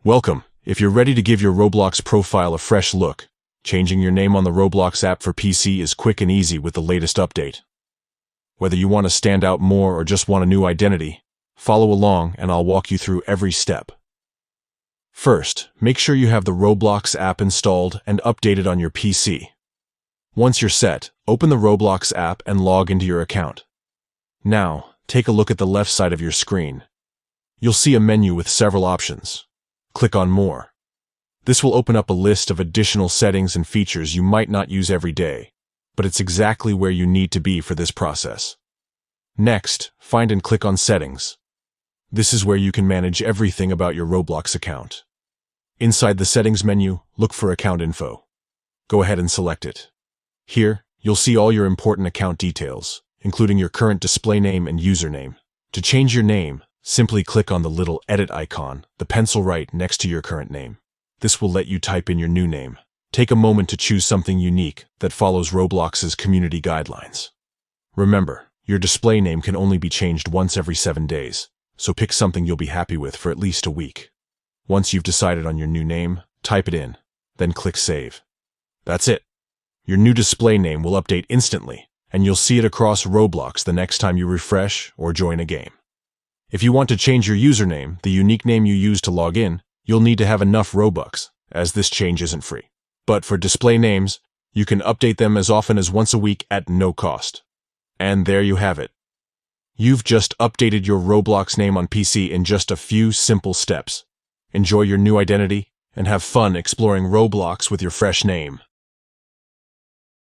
Welcome. If you're ready to give your Roblox profile a fresh look, changing your name on the Roblox app for PC is quick and easy with the latest update. Whether you want to stand out more or just want a new identity, follow along and I'll walk you through every step. First, make sure you have the Roblox app installed and updated on your PC. Once you're set, open the Roblox app and log into your account. Now, take a look at the left side of your screen. You'll see a menu with several options. Click on More. This will open up a list of additional settings and features you might not use every day, but it's exactly where you need to be for this process. Next, find and click on Settings. This is where you can manage everything about your Roblox account. Inside the Settings menu, look for Account Info. Go ahead and select it. Here, you'll see all your important account details, including your current display name and username. To change your name, simply click on the little edit icon, the pencil right next to your current name. This will let you type in your new name. Take a moment to choose something unique that follows Roblox's community guidelines. Remember, your display name can only be changed once every 7 days, so pick something you'll be happy with for at least a week. Once you've decided on your new name, type it in, then click Save. That's it. Your new display name will update instantly, and you'll see it across Roblox the next time you refresh or join a game. If you want to change your username, the unique name you use to log in, you'll need to have enough Robux, as this change isn't free. But for display names, you can update them as often as once a week at no cost. And there you have it. You've just updated your Roblox name on PC in just a few simple steps. Enjoy your new identity, and have fun exploring Roblox with your fresh name.